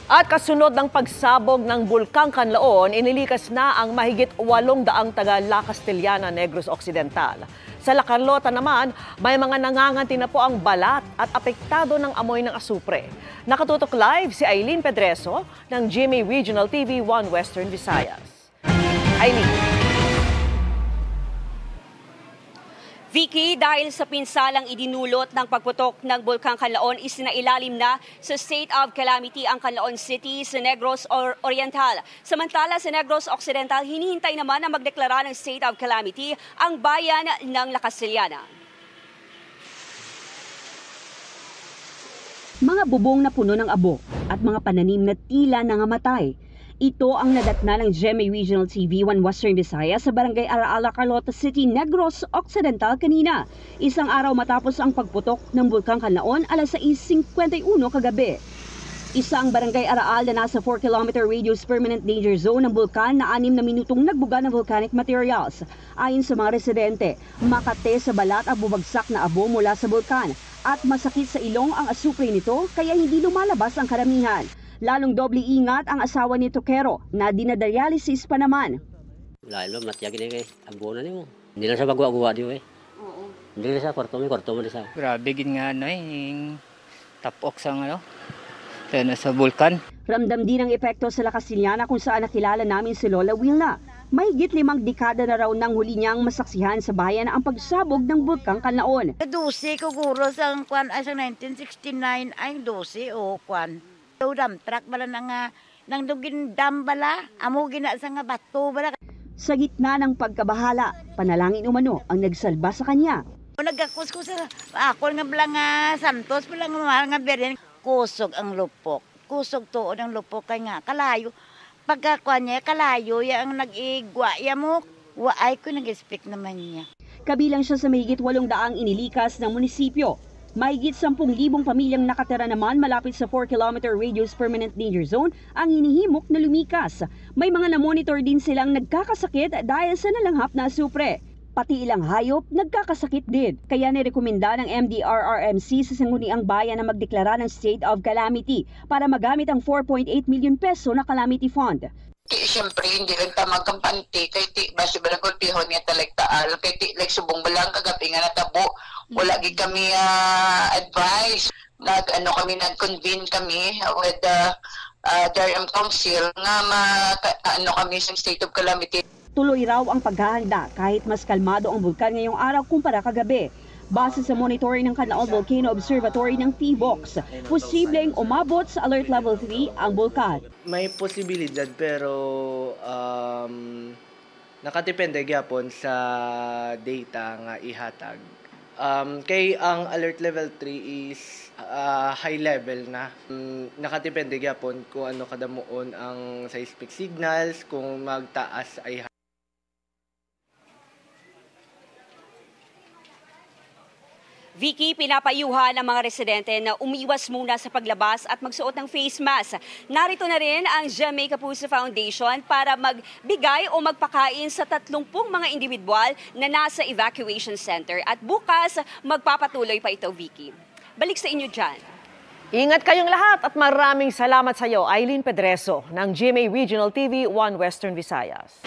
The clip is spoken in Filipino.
At kasunod ng pagsabog ng Bulkang Kanlaon, inilikas na ang mahigit 800 taga La Castellana, Negros Occidental. Sa La Carlota naman, may mga nanganganti na po ang balat at apektado ng amoy ng asupre. Nakatutok live si Aileen Pedreso ng GMA Regional TV 1 Western Visayas. Aileen. Vicky, dahil sa pinsalang idinulot ng pagputok ng Bulkang Kanlaon, isinailalim na sa state of calamity ang Canlaon City sa Negros Oriental. Samantala sa Negros Occidental, hinihintay naman na magdeklara ng state of calamity ang bayan ng La Castellana. Mga bubong na puno ng abo at mga pananim na tila nangamatay. Ito ang nadatna ng GMA Regional TV 1 Western Visayas sa Barangay Araal, La Carlota City, Negros Occidental kanina. Isang araw matapos ang pagputok ng Bulkang Kanlaon, alas 6:51 kagabi. Isa ang Barangay Araal na nasa 4-kilometer radius permanent danger zone ng bulkan na 6 na minutong nagbuga ng volcanic materials. Ayon sa mga residente, makate sa balat ang bumagsak na abo mula sa bulkan at masakit sa ilong ang asupre nito kaya hindi lumalabas ang karamihan. Lalong doble ingat ang asawa ni Tokero na dinadialysis pa naman. Lalo matiyagin kay abona nimo. Hindi na sa bagwa-gwa di eh. Oo. Hindi na sa kwarto mo sa. Grabe gid nga yung tapok sa sa bulkan. Ramdam din ang epekto sa La Castellana kung saan nakilala namin si Lola Wilna. Mahigit 5 dekada na raw nang huli niyang masaksihan sa bayan ang pagsabog ng Bulkang Kanlaon. 12 kuguro sa 1969 ay 12 o kwan. Dam truck bala nang dugin dam bala, amo gina sa nga bato bala. Sa gitna ng pagkabahala, panalangin umano ang nagsalba sa kanya. Nagakuskus sa ako nga bala nga santos bala nga beren. Kusog ang lupok. Kusog tuod ang lupok kay nga kalayo. Pagkakuan niya kalayo ya ang nag-igwa ya mo. Waay ko nag-speak naman niya. Kabilang siya sa mahigit 800 inilikas ng munisipyo. Mahigit 10,000 pamilyang nakatira naman malapit sa 4-kilometer radius permanent danger zone ang hinihimok na lumikas. May mga na-monitor din silang nagkakasakit dahil sa nalanghap na asupre. Pati ilang hayop nagkakasakit din. Kaya nirekomenda ng MDRRMC sa sangguniang bayan na magdeklara ng state of calamity para magamit ang 4.8 million peso na calamity fund. Siyempre, hindi lang magkampante, kay ti basi ba nagkulpihon nga talagtaal, kay ti like subong balang kagabi nga natabo, wala gid kami advice. Kami nag-convene kami with the DRM Council nga kami sa state of calamity. Tuloy raw ang paghahanda kahit mas kalmado ang bulkan ngayong araw kumpara kagabi. Base sa monitoring ng Canlaon Volcano Observatory ng PBOX, posibleng umabot sa Alert Level 3 ang bulkan. May posibilidad pero nakadepende gyapon sa data nga ihatag. Kay ang Alert Level 3 is high level na. Nakadepende gyapon kung ano kadamuon ang seismic signals, kung magtaas ay Vicky, pinapayuhan ng mga residente na umiwas muna sa paglabas at magsuot ng face mask. Narito na rin ang GMA Kapuso Foundation para magbigay o magpakain sa 30 mga individual na nasa evacuation center. At bukas, magpapatuloy pa ito, Vicky. Balik sa inyo dyan. Ingat kayong lahat at maraming salamat sa iyo, Aileen Pedreso ng GMA Regional TV 1 Western Visayas.